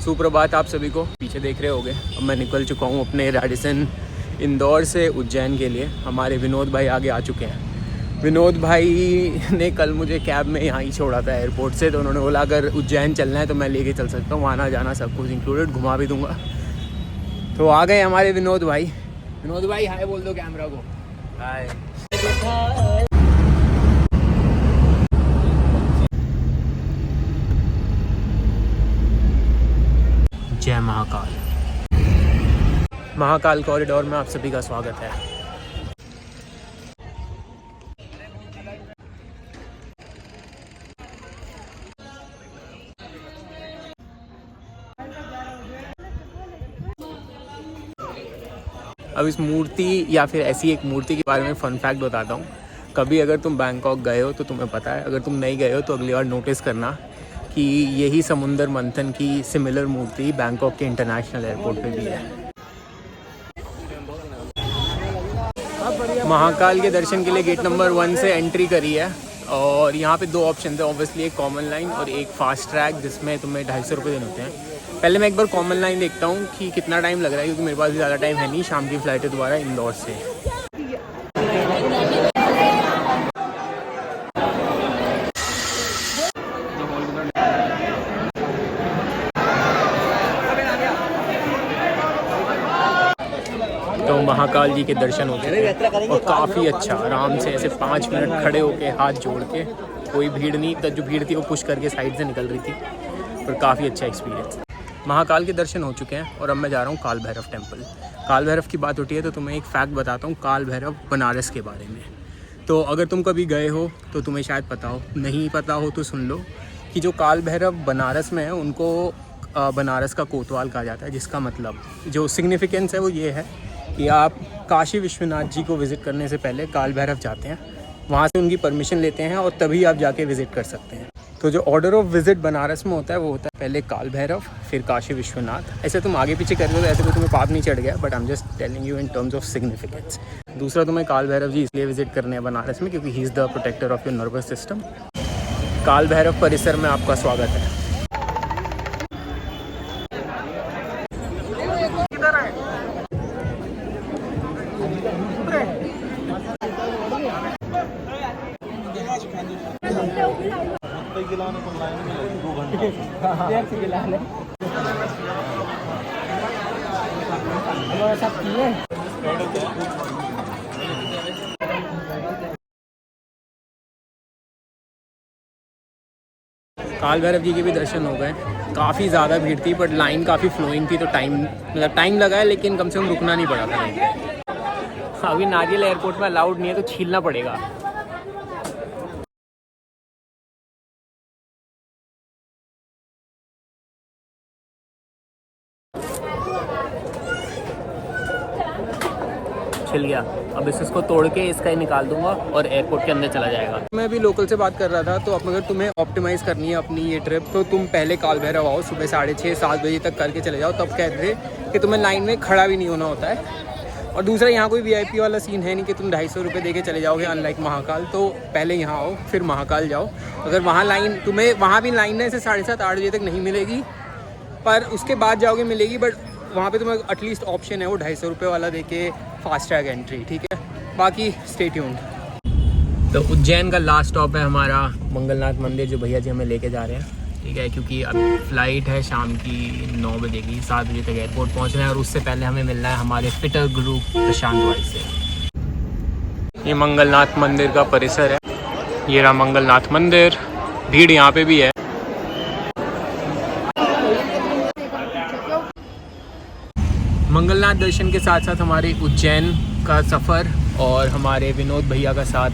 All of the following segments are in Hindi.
सुप्रभात आप सभी को। पीछे देख रहे होगे अब मैं निकल चुका हूँ अपने रेडिसन इंदौर से उज्जैन के लिए। हमारे विनोद भाई आगे आ चुके हैं। विनोद भाई ने कल मुझे कैब में यहाँ ही छोड़ा था एयरपोर्ट से, तो उन्होंने बोला अगर उज्जैन चलना है तो मैं लेके चल सकता हूँ, आना जाना सब कुछ इंक्लूडेड, घुमा भी दूँगा। तो आ गए हमारे विनोद भाई। विनोद भाई हाय बोल दो कैमरा को। हाय। जय महाकाल। महाकाल कॉरिडोर में आप सभी का स्वागत है। अब इस मूर्ति या फिर ऐसी एक मूर्ति के बारे में फ़न फैक्ट बताता हूँ। कभी अगर तुम बैंकॉक गए हो तो तुम्हें पता है, अगर तुम नहीं गए हो तो अगली बार नोटिस करना कि यही समुंदर मंथन की सिमिलर मूर्ति बैंकॉक के इंटरनेशनल एयरपोर्ट पे भी है। महाकाल के दर्शन के लिए गेट नंबर 1 से एंट्री करी है और यहाँ पे 2 ऑप्शन थे ऑब्वियसली, एक कॉमन लाइन और एक फास्ट ट्रैक जिसमें तुम्हें 250 रुपये देने होते हैं। पहले मैं एक बार कॉमन लाइन देखता हूँ कि कितना टाइम लग रहा है, क्योंकि मेरे पास भी ज़्यादा टाइम है नहीं, शाम की फ़्लाइट है दोबारा इंदौर से। तो महाकाल जी के दर्शन होते हैं और काफ़ी अच्छा आराम से ऐसे 5 मिनट खड़े होके हाथ जोड़ के, कोई भीड़ नहीं, तो जो भीड़ थी वो पुश करके साइड से निकल रही थी, और काफ़ी अच्छा एक्सपीरियंस। महाकाल के दर्शन हो चुके हैं और अब मैं जा रहा हूँ काल भैरव टेम्पल। काल भैरव की बात उठी है तो तुम्हें एक फ़ैक्ट बताता हूँ काल भैरव बनारस के बारे में। तो अगर तुम कभी गए हो तो तुम्हें शायद पता हो, नहीं पता हो तो सुन लो कि जो काल भैरव बनारस में है उनको बनारस का कोतवाल कहा जाता है, जिसका मतलब जो सिग्निफिकेंस है वो ये है कि आप काशी विश्वनाथ जी को विज़िट करने से पहले काल भैरव जाते हैं, वहाँ से उनकी परमिशन लेते हैं और तभी आप जाके विज़िट कर सकते हैं। तो जो ऑर्डर ऑफ विज़िट बनारस में होता है वो होता है पहले काल भैरव फिर काशी विश्वनाथ। ऐसे तुम आगे पीछे कर दो तो ऐसे कोई तुम्हें पाप नहीं चढ़ गया, but I am just telling you in terms of significance. दूसरा, तुम्हें काल भैरव जी इसलिए विज़िट करने हैं बनारस में क्योंकि he is the protector of your nervous system. Kaal Bhairav परिसर में आपका स्वागत है। काल भैरव जी के भी दर्शन हो गए। काफ़ी ज़्यादा भीड़ थी बट लाइन काफ़ी फ्लोइंग थी, तो टाइम लगा है, लेकिन कम से कम रुकना नहीं पड़ा था। अभी नारियल एयरपोर्ट में अलाउड नहीं है तो छीलना पड़ेगा। छिल गया, अब इसको तोड़ के इसका ही निकाल दूंगा और एयरपोर्ट के अंदर चला जाएगा। मैं अभी लोकल से बात कर रहा था, तो अब अगर तुम्हें ऑप्टिमाइज़ करनी है अपनी ये ट्रिप तो तुम पहले काल भैरव आओ, सुबह 6:30-7 बजे तक करके चले जाओ। तब कहते थे कि तुम्हें लाइन में खड़ा भी नहीं होना होता है। और दूसरा, यहाँ कोई VIP वाला सीन है नहीं कि तुम 250 रुपये दे के चले जाओगे, अनलाइक महाकाल। तो पहले यहाँ आओ फिर महाकाल जाओ। अगर वहाँ लाइन, तुम्हें वहाँ भी लाइन है ऐसे 7:30-8 बजे तक नहीं मिलेगी, पर उसके बाद जाओगे मिलेगी। बट वहाँ पे तुम्हें एटलीस्ट ऑप्शन है वो 250 रुपये वाला देके फास्ट ट्रैक एंट्री, ठीक है। बाकी स्टे ट्यून्ड। तो उज्जैन का लास्ट स्टॉप है हमारा मंगलनाथ मंदिर, जो भैया जी हमें लेके जा रहे हैं, ठीक है, क्योंकि अब फ्लाइट है शाम की 9 बजे की, 7 बजे तक एयरपोर्ट पहुँचना है और उससे पहले हमें मिलना है हमारे फिटर गुरु प्रशांत भाई से। ये मंगलनाथ मंदिर का परिसर है, ये रहा मंगलनाथ मंदिर। भीड़ यहाँ पे भी है। मंगलनाथ दर्शन के साथ साथ हमारे उज्जैन का सफ़र और हमारे विनोद भैया का साथ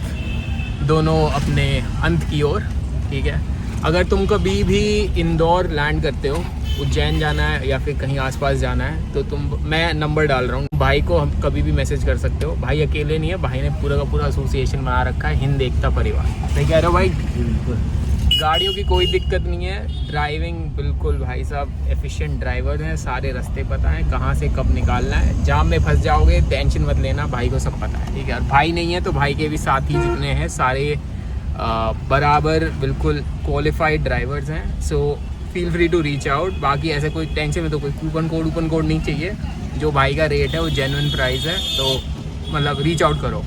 दोनों अपने अंत की ओर, ठीक है। अगर तुम कभी भी इंदौर लैंड करते हो, उज्जैन जाना है या फिर कहीं आसपास जाना है, तो मैं नंबर डाल रहा हूँ, भाई को हम कभी भी मैसेज कर सकते हो। भाई अकेले नहीं है, भाई ने पूरा का पूरा एसोसिएशन बना रखा है, हिंद एकता परिवार। नहीं कह रहे हो भाई? बिल्कुल। गाड़ियों की कोई दिक्कत नहीं है, ड्राइविंग बिल्कुल भाई साहब एफिशिएंट ड्राइवर हैं, सारे रास्ते पता है कहाँ से कब निकालना है। जाम में फंस जाओगे टेंशन मत लेना, भाई को सब पता है, ठीक है। और भाई नहीं है तो भाई के भी साथी जितने हैं सारे बराबर बिल्कुल क्वालिफाइड ड्राइवर्स हैं। So feel free to reach out. बाकी ऐसे कोई टेंशन में तो कोई कूपन कोड नहीं चाहिए। जो भाई का रेट है वो जेन्युइन प्राइस है, तो मतलब रीच आउट करो।